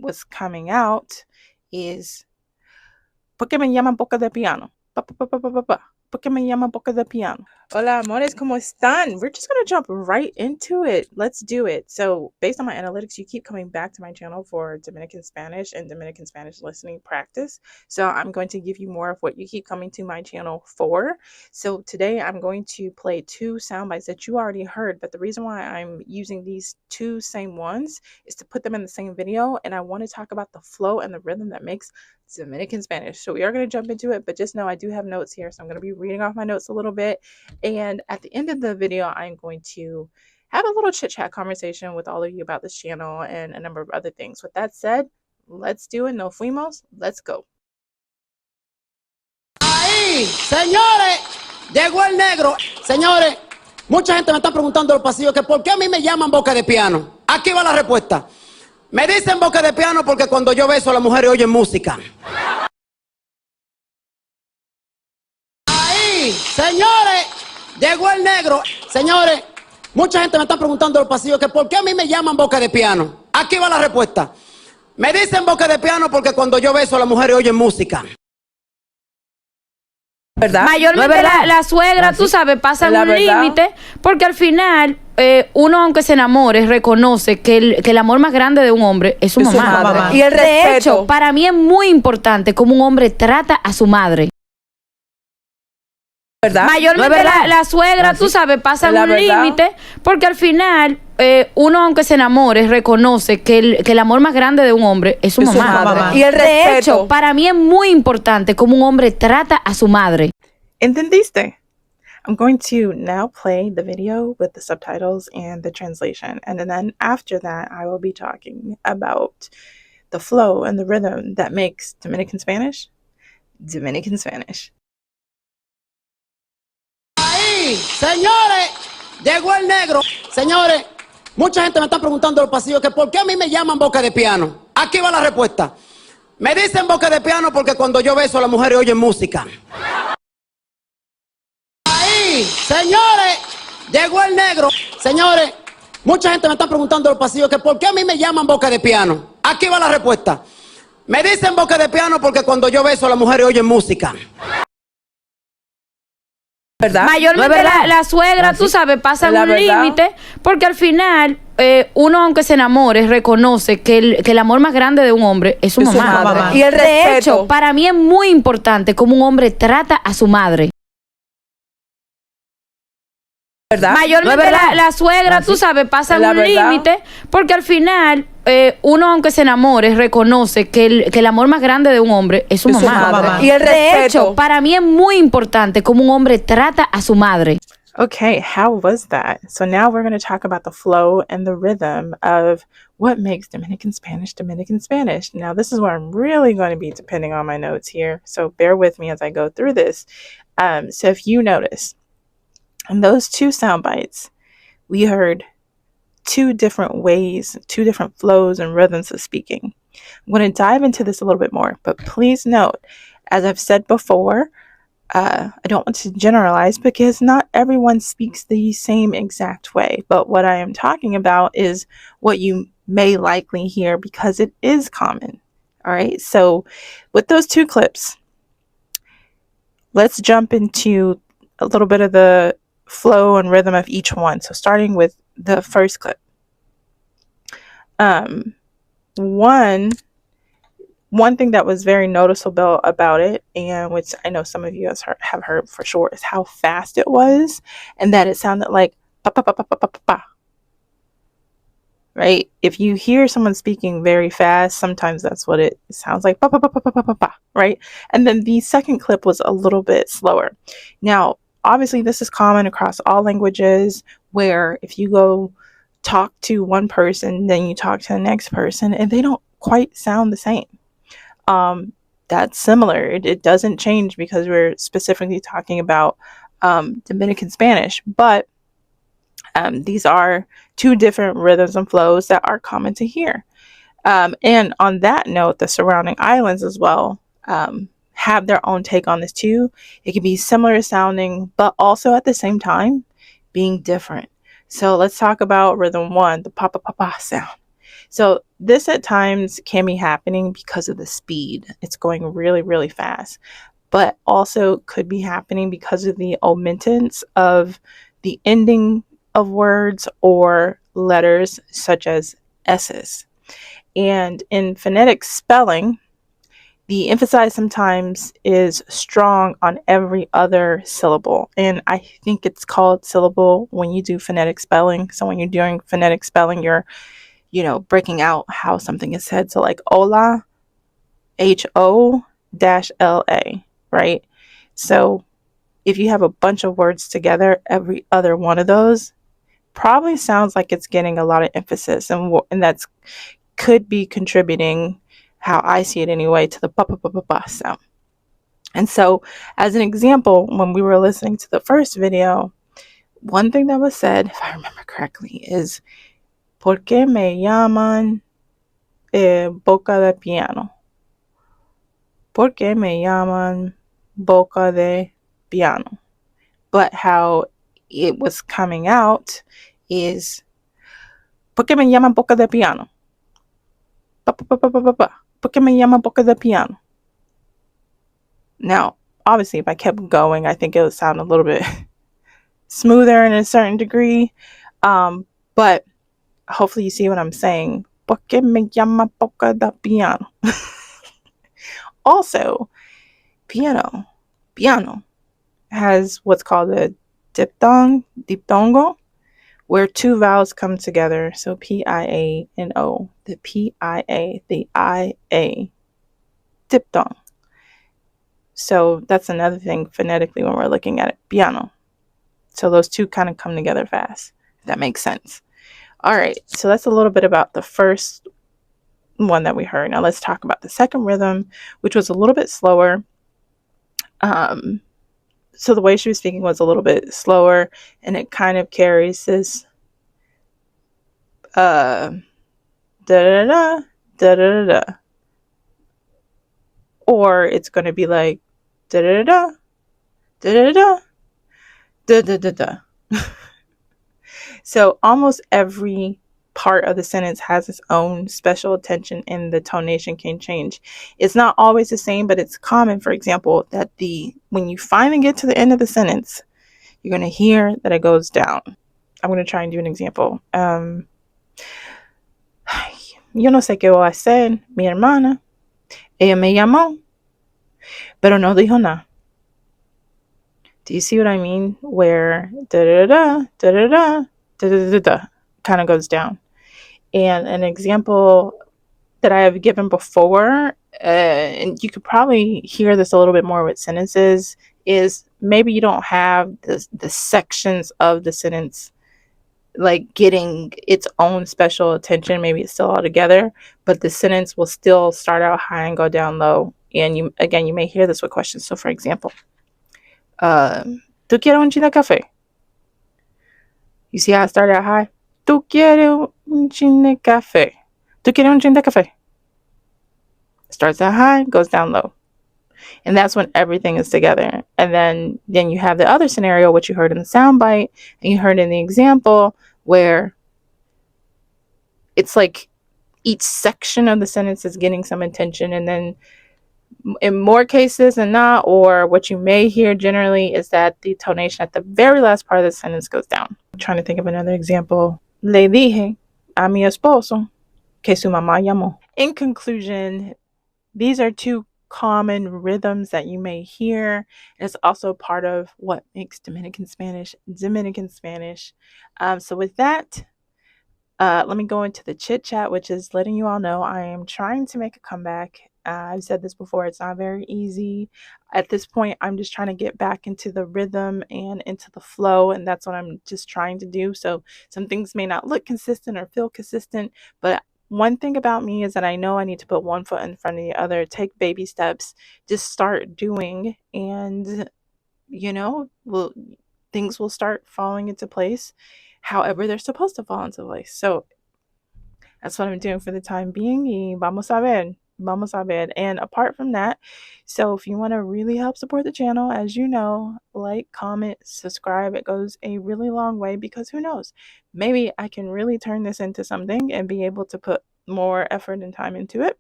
was coming out is ¿por qué me llaman boca de piano? Pa, pa, pa, pa, pa, pa, pa. ¿Por qué me llaman boca de piano? Hola, amores, ¿cómo están? We're just going to jump right into it. Let's do it. So, based on my analytics, you keep coming back to my channel for Dominican Spanish and Dominican Spanish listening practice. So, I'm going to give you more of what you keep coming to my channel for. So, today I'm going to play two sound bites that you already heard, but the reason why I'm using these two same ones is to put them in the same video, and I want to talk about the flow and the rhythm that makes Dominican Spanish. So we are going to jump into it, but just know I do have notes here, so I'm going to be reading off my notes a little bit, and at the end of the video I'm going to have a little chit chat conversation with all of you about this channel and a number of other things. With that said, let's do it. Nos fuimos. Let's go. Ahí, señores, llegó el negro. Señores, mucha gente me está preguntando en los pasillos que por qué a mí me llaman boca de piano. Aquí va la respuesta. Me dicen boca de piano porque cuando yo beso las mujeres oyen música. Ahí, señores, llegó el negro. Señores, mucha gente me está preguntando en los pasillos que por qué a mí me llaman boca de piano. Aquí va la respuesta. Me dicen boca de piano porque cuando yo beso las mujeres oyen música. ¿Verdad? Mayormente la suegra, tú sabes, pasa un límite, porque al final uno, aunque se enamore, reconoce que el amor más grande de un hombre es su mamá. Y el respeto. De hecho, para mí es muy importante cómo un hombre trata a su madre. ¿Verdad? Mayormente la suegra, tú sabes, pasa un límite, porque al final uno, aunque se enamore, reconoce que el amor más grande de un hombre es su mamá. Y el respeto. De hecho, para mí es muy importante cómo un hombre trata a su madre. ¿Entendiste? I'm going to now play the video with the subtitles and the translation, and then after that I will be talking about the flow and the rhythm that makes Dominican Spanish Dominican Spanish. Ahí, señores, llegó el negro. Señores, mucha gente me está preguntando en los pasillos que por qué a mí me llaman boca de piano. Aquí va la respuesta. Me dicen boca de piano porque cuando yo beso las mujeres oyen música. Ahí, señores, llegó el negro. Señores, mucha gente me está preguntando en los pasillos que por qué a mí me llaman boca de piano. Aquí va la respuesta. Me dicen boca de piano porque cuando yo beso las mujeres oyen música. ¿Verdad? Mayormente la suegra, tú sabes, pasa un límite, porque al final uno, aunque se enamore, reconoce que el amor más grande de un hombre es su mamá. Y el respeto. De hecho, para mí es muy importante cómo un hombre trata a su madre. ¿Verdad? Mayormente la suegra, tú sabes, pasa un límite, porque al final uno, aunque se enamore, reconoce que el amor más grande de un hombre es su mamá. Y el respeto. De hecho, para mí es muy importante cómo un hombre trata a su madre. Okay, how was that? So now we're going to talk about the flow and the rhythm of what makes Dominican Spanish Dominican Spanish. Now, this is where I'm really going to be depending on my notes here, so bear with me as I go through this. So if you notice, in those two sound bites, we heard two different ways, two different flows and rhythms of speaking. I'm going to dive into this a little bit more, but please note, as I've said before, I don't want to generalize because not everyone speaks the same exact way, but what I am talking about is what you may likely hear because it is common. All right, so with those two clips, let's jump into a little bit of the flow and rhythm of each one. So starting with the first clip. One thing that was very noticeable about it, and which I know some of you have heard for sure, is how fast it was, and that it sounded like pa pa pa pa pa pa pa pa. Right? If you hear someone speaking very fast, sometimes that's what it sounds like, pa pa pa pa pa pa pa pa. Right? And then the second clip was a little bit slower. Now, obviously, this is common across all languages, where if you go talk to one person, then you talk to the next person, and they don't quite sound the same. That's similar. It doesn't change because we're specifically talking about Dominican Spanish, but these are two different rhythms and flows that are common to hear. And on that note, the surrounding islands as well have their own take on this too. It can be similar sounding, but also at the same time being different. So let's talk about rhythm one, the pa pa pa pa sound. So this at times can be happening because of the speed. It's going really, really fast, but also could be happening because of the omittance of the ending of words or letters such as S's. And in phonetic spelling, the emphasis sometimes is strong on every other syllable. And I think it's called syllable when you do phonetic spelling. So when you're doing phonetic spelling, you're, breaking out how something is said. So like hola, HO-LA, right? So if you have a bunch of words together, every other one of those probably sounds like it's getting a lot of emphasis, and that's could be contributing, how I see it anyway, to the ba sound. And so, as an example, when we were listening to the first video, one thing that was said, if I remember correctly, is ¿Por qué me llaman boca de piano? ¿Por qué me llaman boca de piano? But how it was coming out is ¿Por qué me llaman boca de piano? ¿Por qué me llaman boca de piano? Now, obviously, if I kept going, I think it would sound a little bit smoother in a certain degree. But hopefully you see what I'm saying. ¿Por qué me llaman boca de piano? Also, piano has what's called a diphthongo, where two vowels come together. So P-I-A and O. The P-I-A, the I-A, diphthong. So that's another thing phonetically when we're looking at it, piano. So those two kind of come together fast, if that makes sense. All right, so that's a little bit about the first one that we heard. Now let's talk about the second rhythm, which was a little bit slower. So the way she was speaking was a little bit slower, and it kind of carries this da da da da da da, or it's going to be like da da da da da da da da da da. So almost every part of the sentence has its own special attention, and the tonation can change. It's not always the same, but it's common, for example, that when you finally get to the end of the sentence, you're going to hear that it goes down. I'm going to try and do an example. Yo no sé qué voy a hacer, mi hermana. Ella me llamó, pero no dijo nada. Do you see what I mean? Where da da da da da da da da da da kind of goes down. And an example that I have given before, and you could probably hear this a little bit more with sentences, is maybe you don't have the sections of the sentence like getting its own special attention. Maybe it's still all together, but the sentence will still start out high and go down low. And you may hear this with questions. So for example, ¿tú quieres un chin de café? You see how it started out high? ¿Tú quieres un chin de café? ¿Tú quieres un chin de café? Starts out high, goes down low. And that's when everything is together. And then you have the other scenario, which you heard in the soundbite and you heard in the example, where it's like each section of the sentence is getting some attention. And then in more cases than not, or what you may hear generally, is that the tonation at the very last part of the sentence goes down. I'm trying to think of another example. Le dije a mi esposo que su mamá llamó. In conclusion, these are two common rhythms that you may hear. It's also part of what makes Dominican Spanish. So with that, let me go into the chit chat, which is letting you all know I am trying to make a comeback. I've said this before, it's not very easy. At this point, I'm just trying to get back into the rhythm and into the flow, and that's what I'm just trying to do. So some things may not look consistent or feel consistent, but one thing about me is that I know I need to put one foot in front of the other, take baby steps, just start doing, and things will start falling into place however they're supposed to fall into place. So that's what I'm doing for the time being. Y vamos a ver. And apart from that, so if you want to really help support the channel, as you know, like, comment, subscribe. It goes a really long way, because who knows, maybe I can really turn this into something and be able to put more effort and time into it.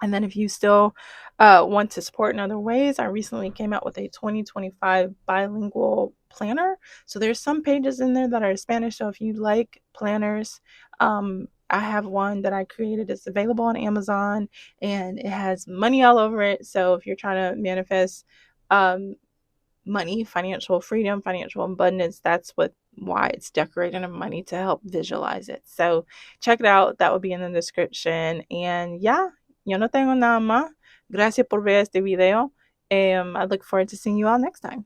And then if you still want to support in other ways, I recently came out with a 2025 bilingual planner. So there's some pages in there that are Spanish. So if you like planners, I have one that I created. It's available on Amazon and it has money all over it. So if you're trying to manifest money, financial freedom, financial abundance, that's why it's decorated in money, to help visualize it. So check it out. That will be in the description. And yeah, yo no tengo nada más. Gracias por ver este video. I look forward to seeing you all next time.